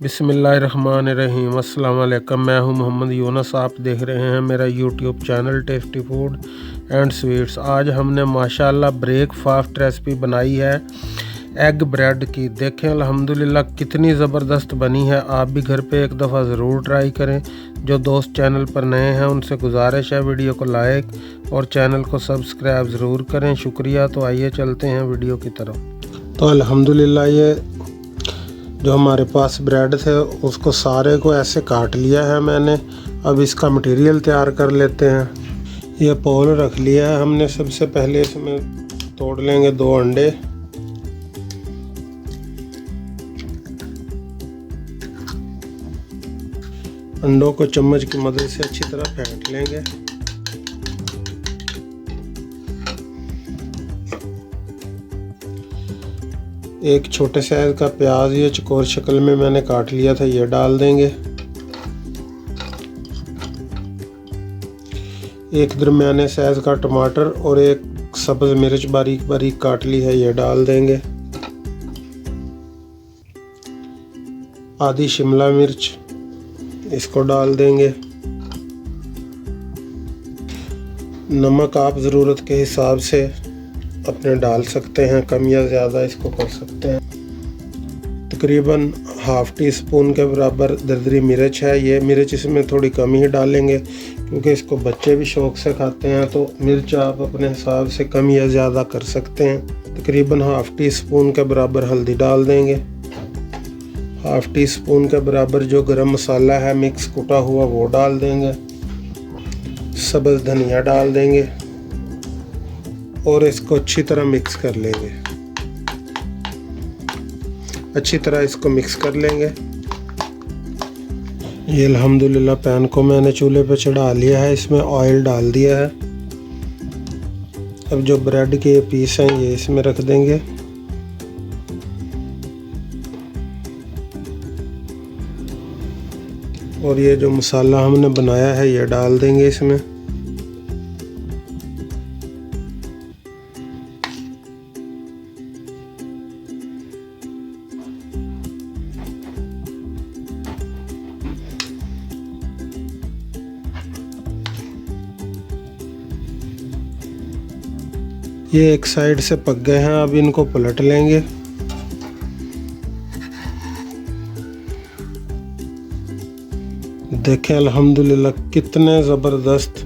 बिस्मिल्लाहिर्रहमानिर्रहीम। अस्सलाम वालेकुम। मैं हूं मोहम्मद यूनुस। आप देख रहे हैं मेरा YouTube channel tasty food and sweets. आज हमने माशाल्लाह ब्रेकफास्ट रेसिपी बनाई है एग ब्रेड की। देखें अल्हम्दुलिल्लाह कितनी ज़बरदस्त बनी है। आप भी घर पे एक दफ़ा ज़रूर ट्राई करें। जो दोस्त चैनल पर नए हैं उनसे गुजारिश है वीडियो को लाइक और चैनल को सब्सक्राइब ज़रूर करें। शुक्रिया। तो आइए चलते हैं वीडियो की तरफ। तो अल्हम्दुलिल्लाह ये जो हमारे पास ब्रेड थे उसको सारे को ऐसे काट लिया है मैंने। अब इसका मटेरियल तैयार कर लेते हैं। ये पोल रख लिया है हमने। सबसे पहले इसमें तोड़ लेंगे 2 अंडे। अंडों को चम्मच की मदद से अच्छी तरह फेंट लेंगे। एक छोटे साइज का प्याज ये चौकोर शक्ल में मैंने काट लिया था, ये डाल देंगे। एक दरमियाने साइज का टमाटर और एक सब्ज मिर्च बारीक बारीक काट ली है, ये डाल देंगे। आधी शिमला मिर्च इसको डाल देंगे। नमक आप ज़रूरत के हिसाब से अपने डाल सकते हैं, कम या ज़्यादा इसको कर सकते हैं। तकरीबन ½ टीस्पून के बराबर दरदरी मिर्च है। ये मिर्च इसमें थोड़ी कम ही डालेंगे क्योंकि इसको बच्चे भी शौक़ से खाते हैं, तो मिर्च आप अपने हिसाब से कम या ज़्यादा कर सकते हैं। तकरीबन ½ टीस्पून के बराबर हल्दी डाल देंगे। ½ टीस्पून के बराबर जो गरम मसाला है मिक्स कुटा हुआ वो डाल देंगे। सब्ज़ धनिया डाल देंगे और इसको अच्छी तरह मिक्स कर लेंगे। अच्छी तरह इसको मिक्स कर लेंगे। ये अल्हम्दुलिल्लाह पैन को मैंने चूल्हे पे चढ़ा लिया है, इसमें ऑयल डाल दिया है। अब जो ब्रेड के पीस हैं ये इसमें रख देंगे। और ये जो मसाला हमने बनाया है ये डाल देंगे इसमें। ये एक साइड से पक गए हैं, अब इनको पलट लेंगे। देखें अल्हम्दुलिल्लाह कितने ज़बरदस्त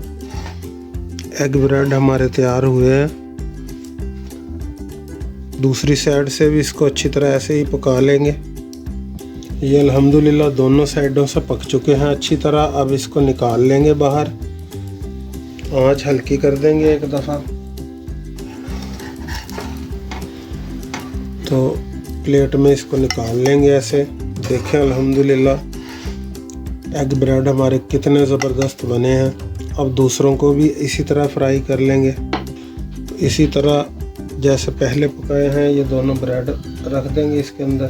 एग ब्रेड हमारे तैयार हुए हैं। दूसरी साइड से भी इसको अच्छी तरह ऐसे ही पका लेंगे। ये अल्हम्दुलिल्लाह दोनों साइडों से पक चुके हैं अच्छी तरह। अब इसको निकाल लेंगे बाहर। आंच हल्की कर देंगे एक दफ़ा। तो प्लेट में इसको निकाल लेंगे ऐसे। देखें अल्हम्दुलिल्लाह एग ब्रेड हमारे कितने ज़बरदस्त बने हैं। अब दूसरों को भी इसी तरह फ्राई कर लेंगे। तो इसी तरह जैसे पहले पकाए हैं ये दोनों ब्रेड रख देंगे इसके अंदर।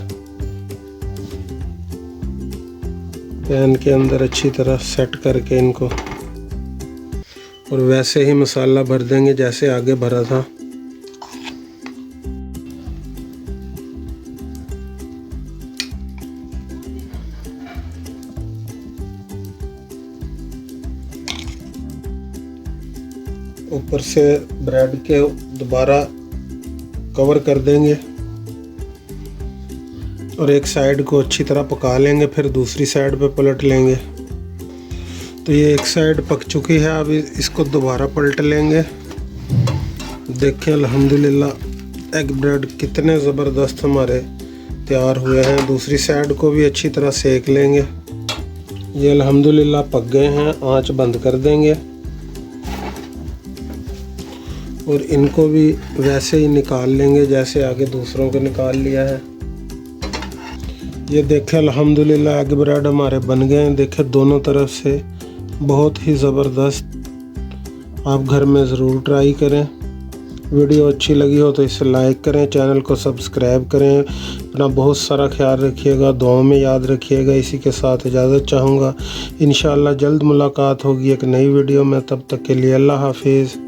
पैन के अंदर अच्छी तरह सेट करके इनको, और वैसे ही मसाला भर देंगे जैसे आगे भरा था। ऊपर से ब्रेड के दोबारा कवर कर देंगे और एक साइड को अच्छी तरह पका लेंगे, फिर दूसरी साइड पे पलट लेंगे। तो ये एक साइड पक चुकी है, अब इसको दोबारा पलट लेंगे। देखें अल्हम्दुलिल्लाह एग ब्रेड कितने ज़बरदस्त हमारे तैयार हुए हैं। दूसरी साइड को भी अच्छी तरह सेक लेंगे। ये अल्हम्दुलिल्लाह पक गए हैं। आंच बंद कर देंगे और इनको भी वैसे ही निकाल लेंगे जैसे आगे दूसरों को निकाल लिया है। ये देखें अल्हम्दुलिल्लाह एग ब्रेड हमारे बन गए हैं। देखें दोनों तरफ से बहुत ही ज़बरदस्त। आप घर में ज़रूर ट्राई करें। वीडियो अच्छी लगी हो तो इसे लाइक करें, चैनल को सब्सक्राइब करें। अपना बहुत सारा ख्याल रखिएगा, दुआओं में याद रखिएगा। इसी के साथ इजाज़त चाहूँगा। इंशाअल्लाह जल्द मुलाकात होगी एक नई वीडियो में। तब तक के लिए अल्लाह हाफिज़।